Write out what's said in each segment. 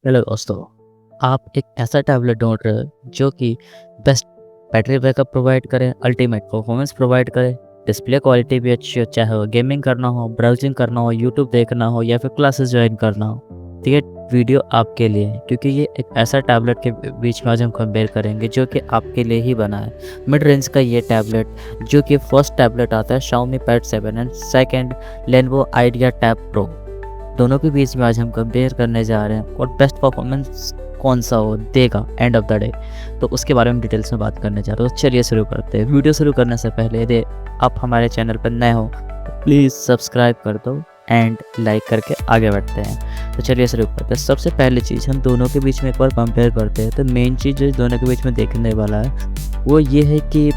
Hello दोस्तों, आप एक ऐसा टैबलेट ढूंढ रहे हो जो कि बेस्ट बैटरी बैकअप प्रोवाइड करे, अल्टीमेट परफॉर्मेंस प्रोवाइड करे, डिस्प्ले क्वालिटी भी अच्छी हो, चाहे वो गेमिंग करना हो, ब्राउजिंग करना हो, यूट्यूब देखना हो या फिर क्लासेस ज्वाइन करना हो। तो ये वीडियो आपके लिए है, क्योंकि ये एक ऐसा टैबलेट के बीच में आज हम कंपेयर करेंगे जो कि आपके लिए ही बना है। मिड रेंज का ये टैबलेट जो कि फर्स्ट टैबलेट आता है Xiaomi Pad 7 and second Lenovo Idea Tab Pro। दोनों के बीच में आज हम कंपेयर करने जा रहे हैं और बेस्ट परफॉर्मेंस कौन सा हो देगा एंड ऑफ द डे, तो उसके बारे में डिटेल्स में बात करने जा रहे हो। तो चलिए शुरू करते हैं। वीडियो शुरू करने से पहले यदि आप हमारे चैनल पर नए हो तो प्लीज़ सब्सक्राइब कर दो एंड लाइक करके आगे बढ़ते हैं। तो चलिए शुरू करते हैं। सबसे पहली चीज़ हम दोनों के बीच में एक बार कंपेयर करते हैं। तो मेन चीज़ जो दोनों के बीच में देखने वाला है वो ये है कि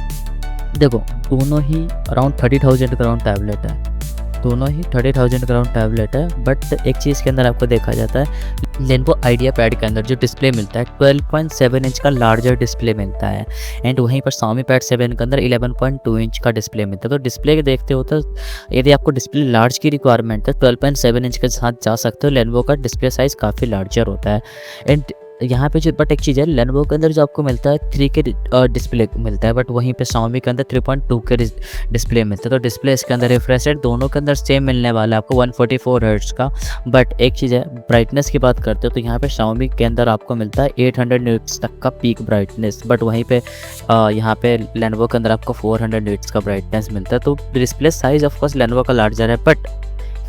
देखो, दोनों ही अराउंड 30,000 का अराउंड टैबलेट है। दोनों ही 30,000 ग्राउंड टैबलेट है, बट एक चीज़ के अंदर आपको देखा जाता है लेनोवो आइडिया पैड के अंदर जो डिस्प्ले मिलता है 12.7 इंच का लार्जर डिस्प्ले मिलता है एंड वहीं पर Xiaomi पैड 7 के अंदर 11.2 इंच का डिस्प्ले मिलता है। तो डिस्प्ले के देखते हो तो यदि आपको डिस्प्ले लार्ज की रिक्वायरमेंट है 12.7 इंच के साथ जा सकते हो। लेनोवो का डिस्प्ले साइज़ काफ़ी लार्जर होता है एंड यहाँ पे जो बट एक चीज़ है, लेनोवो के अंदर जो आपको मिलता है 3 के डिस्प्ले मिलता है, बट वहीं पे Xiaomi के अंदर 3.2 के डिस्प्ले मिलता है। तो डिस्प्ले इसके अंदर रिफ्रेश रेट दोनों के अंदर सेम मिलने वाला है आपको 144 हर्ट्ज का। बट एक चीज़ है, ब्राइटनेस की बात करते हो तो यहाँ पे Xiaomi के अंदर आपको मिलता है 800 निट्स तक का पीक ब्राइटनेस, बट वहीं पे यहाँ पे लेनोवो के अंदर आपको 400 निट्स का ब्राइटनेस मिलता है। तो डिस्प्ले साइज़ ऑफकोर्स लेनोवो का लार्जर है, बट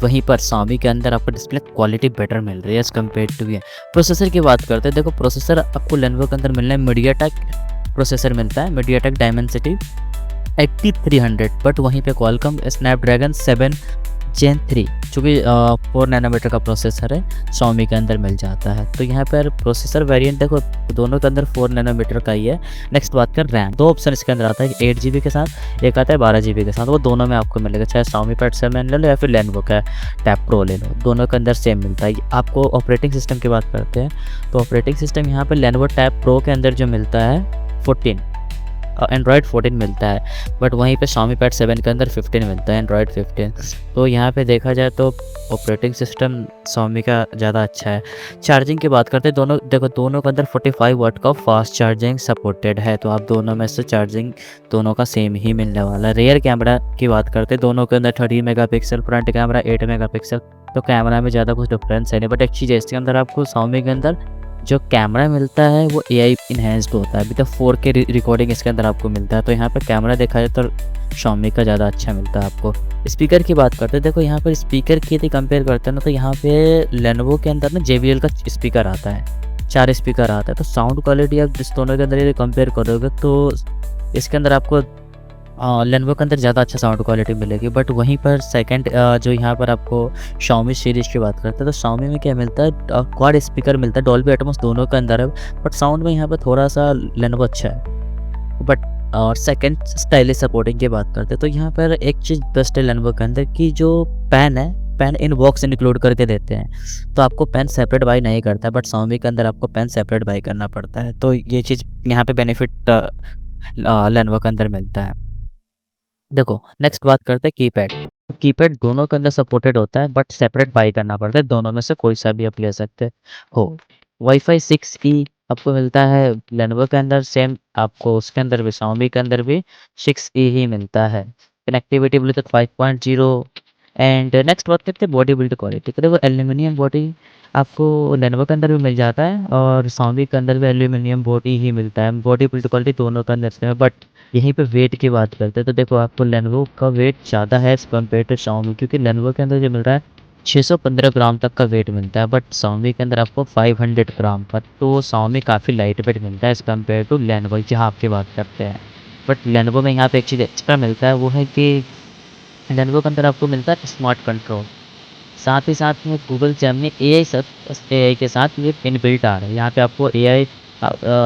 वहीं पर Xiaomi के अंदर आपको डिस्प्ले क्वालिटी बेटर मिल रही है एज़ कम्पेयर टू ये। प्रोसेसर की बात करते हैं, देखो प्रोसेसर आपको लेनोवो के अंदर मिलना है मीडियाटेक प्रोसेसर मिलता है, मीडियाटेक डायमेंसिटी 8300, बट वहीं पे क्वालकॉम स्नैपड्रैगन 7 Gen 3 जो कि 4 नैनोमीटर का प्रोसेसर है Xiaomi के अंदर मिल जाता है। तो यहाँ पर प्रोसेसर वेरिएंट देखो दोनों के अंदर 4 नैनोमीटर का ही है। नेक्स्ट बात कर रैम, दो ऑप्शन इसके अंदर आता है, 8 GB के साथ, एक आता है 12 GB के साथ। वो दोनों में आपको मिलेगा, चाहे Xiaomi Pad 7 ले लो या फिर Lenovo का Tab Pro ले लो, दोनों के अंदर सेम मिलता है। आपको ऑपरेटिंग सिस्टम की बात करते हैं तो ऑपरेटिंग सिस्टम यहाँ पर Lenovo Tab Pro के अंदर जो मिलता है 14 एंड्रॉयड 14 मिलता है, बट वहीं पे Xiaomi Pad 7 के अंदर 15 मिलता है, एंड्रॉयड 15। तो यहाँ पे देखा जाए तो ऑपरेटिंग सिस्टम Xiaomi का ज़्यादा अच्छा है। चार्जिंग की बात करते हैं, दोनों देखो दोनों के अंदर 45 वाट का फास्ट चार्जिंग सपोर्टेड है, तो आप दोनों में से चार्जिंग दोनों का सेम ही मिलने वाला है। रियर कैमरा की बात करते हैं, दोनों के अंदर 30 मेगापिक्सल, फ्रंट कैमरा 8 मेगापिक्सल। तो कैमरा में ज़्यादा कुछ डिफरेंस है नहीं, बट एक चीज़ है इसके अंदर आपको Xiaomi के अंदर जो कैमरा मिलता है वो AI इन्हेंस्ड होता है। अभी तो 4K रिकॉर्डिंग इसके अंदर आपको मिलता है। तो यहाँ पर कैमरा देखा जाए तो Xiaomi का ज़्यादा अच्छा मिलता है आपको। स्पीकर की बात करते हैं, देखो यहाँ पर स्पीकर की यदि कंपेयर करते हैं ना तो यहाँ पे Lenovo के अंदर ना JBL का स्पीकर आता है, 4 स्पीकर आता है। तो साउंड क्वालिटी आप जिस दोनों के अंदर यदि कंपेयर करोगे तो इसके अंदर आपको लेनोवो के अंदर ज़्यादा अच्छा साउंड क्वालिटी मिलेगी। बट वहीं पर सेकंड जो यहाँ पर आपको Xiaomi सीरीज़ की बात करते हैं तो Xiaomi में क्या मिलता है, क्वाड स्पीकर मिलता है, डॉल्बी एटमॉस दोनों के अंदर है, बट साउंड में यहाँ पर थोड़ा सा लेनोवो अच्छा है। बट और सेकंड स्टाइलिश सपोर्टिंग की बात करते हैं तो यहाँ पर एक चीज़ बेस्ट है लेनोवो के अंदर की जो पेन है, पेन इन बॉक्स इंक्लूड करके देते हैं, तो आपको पेन सेपरेट बाई नहीं करता है, बट Xiaomi के अंदर आपको पेन सेपरेट बाई करना पड़ता है। तो ये चीज़ यहाँ पे बेनिफिट लेनोवो के अंदर मिलता है। देखो नेक्स्ट बात करते हैं कीपैड। कीपैड दोनों के अंदर सपोर्टेड होता है, बट सेपरेट बाई करना पड़ता है, दोनों में से कोई सा भी आप ले सकते हो। वाईफाई 6E आपको मिलता है लेनोवो के अंदर, सेम आपको उसके अंदर भी Xiaomi के अंदर भी 6E ही मिलता है। कनेक्टिविटी ब्लूटूथ 5.0 एंड नेक्स्ट बात करते हैं बॉडी बिल्ड क्वालिटी। तो देखो एल्यूमिनियम बॉडी आपको लेनोवो के अंदर भी मिल जाता है और Xiaomi के अंदर भी एल्यूमिनियम बॉडी ही मिलता है। बॉडी बिल्ड क्वालिटी दोनों के अंदर से है, बट यहीं पे वेट की बात करते हैं तो देखो आपको Lenovo का वेट ज़्यादा है एज़ कम्पेयर टू Xiaomi, क्योंकि Lenovo के अंदर जो मिल रहा है 615 ग्राम तक का वेट मिलता है, बट Xiaomi के अंदर आपको 500 ग्राम पर। तो Xiaomi काफ़ी लाइट वेट मिलता है एज़ कम्पेयर टू Lenovo जहाँ आपकी बात करते हैं। बट Lenovo में यहाँ पे एक चीज़ एक्स्ट्रा मिलता है, वो है कि Lenovo के अंदर आपको मिलता है स्मार्ट कंट्रोल, साथ ही साथ में गूगल जेमिनी AI सब AI के साथ ये इनबिल्ट आ रहा है। यहाँ पे आपको AI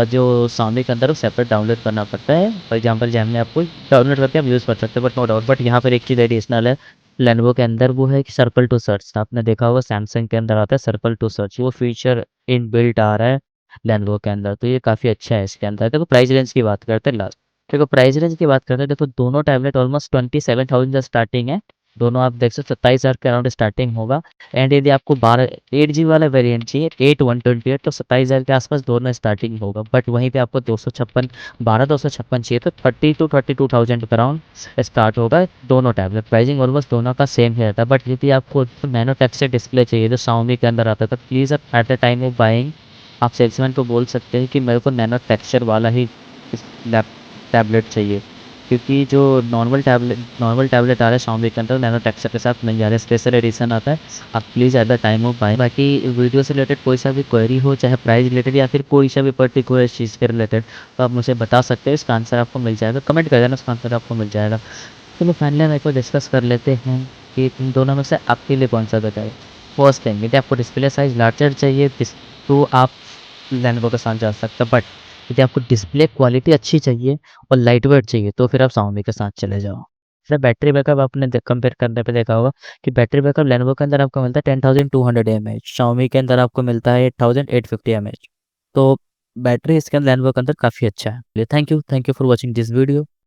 जो Xiaomi के अंदर वो सेपरेट डाउनलोड करना पड़ता है। फॉर एग्जांपल जेमिनी आपको डाउनलोड करके आप यूज़ कर सकते हो, बट नो डाउट बट यहाँ पर एक चीज़ एडिशनल है Lenovo के अंदर, वो है कि सर्कल टू सर्च। आपने देखा होगा सैमसंग के अंदर आता है सर्कल टू सर्च, वो फीचर इनबिल्ट आ रहा है Lenovo के अंदर, तो ये काफ़ी अच्छा है इसके अंदर। देखो प्राइस रेंज की बात करते हैं, देखो प्राइस रेंज की बात करते हैं, देखो दोनों टैबलेट ऑलमोस्ट 27,000 स्टार्टिंग है दोनों आप देख सकते 27,000 के अराउंड स्टार्टिंग होगा। एंड यदि आपको 8 GB वाला वेरिएंट चाहिए 8 128 तो 27,000 के आसपास दोनों स्टार्टिंग होगा। बट वहीं पे आपको 256 चाहिए तो 30 to 32,000 के अराउंड स्टार्ट होगा दोनों टैबलेट। प्राइसिंग ऑलमोस्ट दोनों का सेम ही रहता है। बट यदि आपको नैनो टेक्सचर डिस्प्ले चाहिए जो Xiaomi के अंदर आता है तो प्लीज़ आप at the time of buying आप सेल्समैन को बोल सकते हैं कि मेरे को नैनो टेक्सचर वाला ही इस लैप टैबलेट चाहिए, क्योंकि जो नॉर्मल टैबलेट आ रहा है Xiaomi के अंदर नैनो टेक्सचर के साथ नहीं आ रहा है, स्पेशल एडिशन आता है। आप please at the time of buying. बाकी वीडियो से रिलेटेड कोई सा भी क्वेरी हो, चाहे प्राइस रिलेटेड या फिर कोई सा भी पर्टिकुलर चीज़ के रिलेटेड, तो आप मुझे बता सकते हैं। इसका आंसर आपको मिल जाएगा, कमेंट कर देना, उसका आंसर आपको मिल जाएगा। चलो फाइनली मेरे को डिस्कस कर लेते हैं कि इन दोनों में से आपके लिए कौन सा बेटर है। फर्स्ट थिंग, यदि आपको डिस्प्ले साइज़ लार्जर चाहिए तो आप लेनोवो के साथ जा सकते हैं। बट यदि आपको डिस्प्ले क्वालिटी अच्छी चाहिए और लाइट वेट चाहिए तो फिर आप Xiaomi के साथ चले जाओ। फिर बैटरी बैकअप आपने कंपेयर करने पे देखा होगा कि बैटरी बैकअप लेनोवो के अंदर आपको मिलता है 10,200 mAh, Xiaomi के अंदर आपको मिलता है 8,850 mAh। तो बैटरी इसके अंदर लेनोवो के अंदर काफ़ी अच्छा है। Thank you for watching this video.